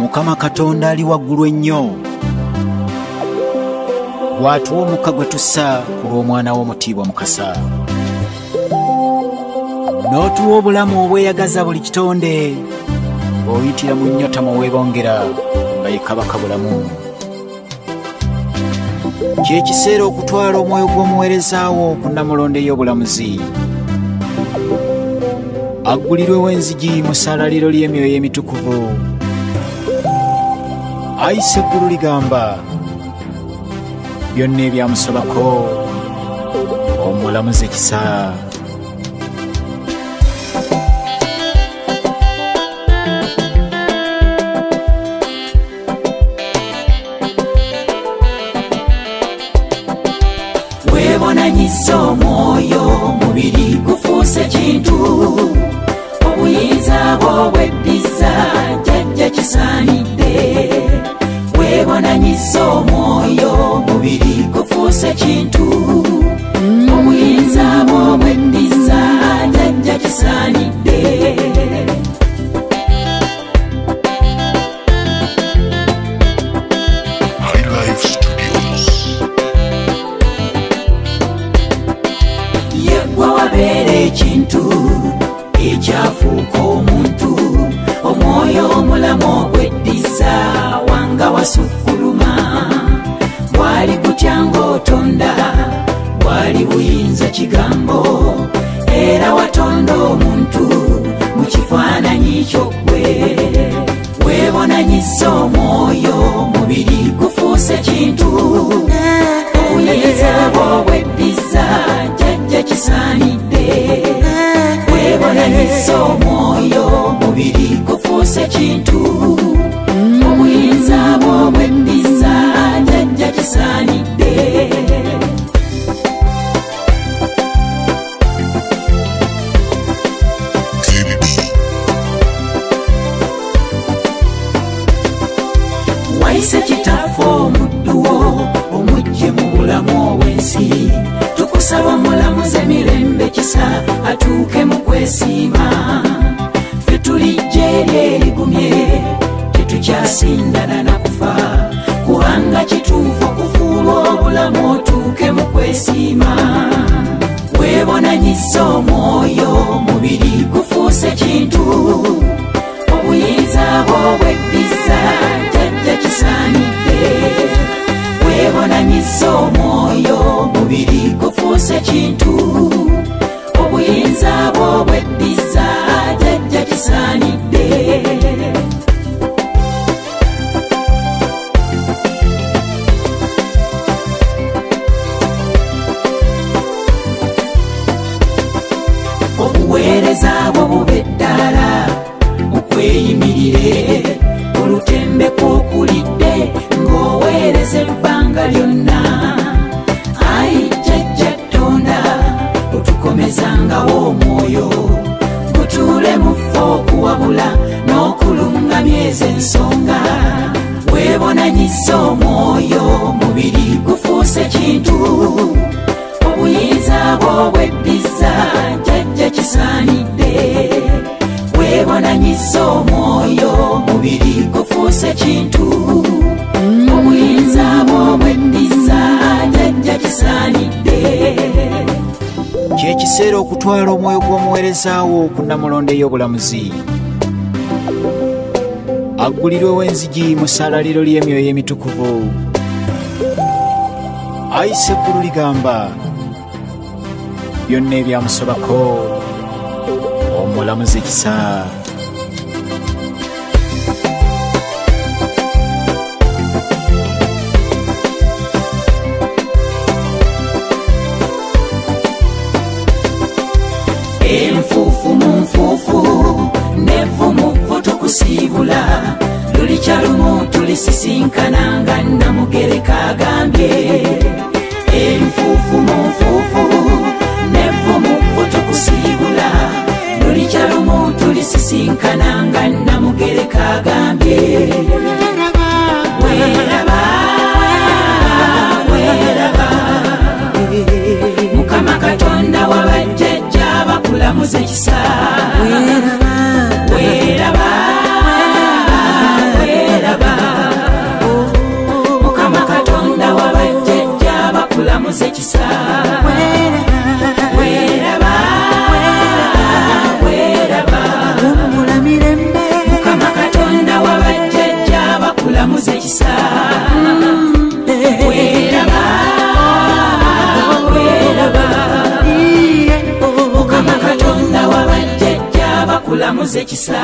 Mukama Katonda ali waggulu ennyo, bw'atuwa omukka gwe tussa ku lw'omwana w'omutiibwa Mukasa, n'otuwa obulamu obweyagaza buli kitonde, oyitira mu nnyota mwe weebongera nga ye kabaka bulamu. Ky'ekiseera okutwala omwoyo gw'omuweereza wo ku Nnamulonde y'obulamuzi, aggulirwewo enzigi mu ssalaaliro ly'emyoyo emitukuvu. Ayise eggulu ligamba, byonna ebyamusobako omulamuzi ekisa. Weebonanyisa omwoyo, mubiri gufuuse kintu, obuyinza bwo bweddiza jjajja kisaanidde. Weebonanyisa omwoyo, mubiri gufuuse kintu, obuyinza bwo bweddiza jjajja kisaanidde. Ekintu ekyafuuka omuntu, omwoyo omulamu ogweddiza wanga wasukkuluma. Bwali gutya ng'otonda, bwali buyinza kigambo, era watonda omuntu mu kifaananyi ky'oggwe. Weebonanyisa omwoyo, mubiri gufuuse kintu, obuyinza bwo bweddiza jjajja kisaanidde. Weebonanyisa omwoyo, mubiri gufuuse kintu, obuyinza bwo bweddiza jjajja kisaanidde. Wayise kitaffe omudduwo omujje mu bulamu obw'ensi, tukusaba omulamuzi emirembe kisa atuuke mu kwesiima. Ffe tulijja eri erigumye, tetukyasindana na kufa, kubanga kituufu okufuulwa obulamu otuuke mu kwesiima. Weebonanyisa omwoyo, mubiri gufuuse kintu, obuyinza bwo bweddiza jjajja kisaanidde. Weebonanyisa omwoyo, mubiri gufuuse kintu, obuyinza bwo bweddiza jjajja kisaanidde. Obuweereza bwo bube ddala okweyimirire, olutembe kw'okulidde ng'oweereza ebbanga lyonna. Ayi jjajja Tonda, otukomezangawo omwoyo, gutuule mu ffe okuwabula n'okulungamya ezo ensonga. Weebonanyisa omwoyo, mubiri gufuuse kintu, obuyinza bwo bweddiza jjajja kisaanidde. Weebonanyisa omwoyo, mubiri gufuuse kintu, obuyinza bwo bweddiza jjajja kisaanidde. Ky'ekiseera okutwala omwoyo gw'omuweereza wo ku Nnamulonde y'obulamuzi, aggulirwewo enzigi mu ssalaaliro ly'emyoyo emitukuvu. Ayise eggulu ligamba, byonna ebyamusobako omulamuzi ekisa. Enfuufu mu nfuufu, n'evvu mu vvu tukusiibula, lulikya lumu tulisisinkana nga Namugereka agambye. Enfuufu mu nfuufu, n'evvu mu vvu tukusiibula, lulikya lumu tulisisinkana nga Namugereka agambye. Weeraba, weeraba, Mukama Katonda wa bajjajja bakulamuza ekisa. Weeraba, bakulamuze kisa weraba weraba Kumbula mirembe Mukama Katonda wabajjajja bakulamuze kisa weraba weraba Mukama Katonda wabajjajja bakulamuze kisa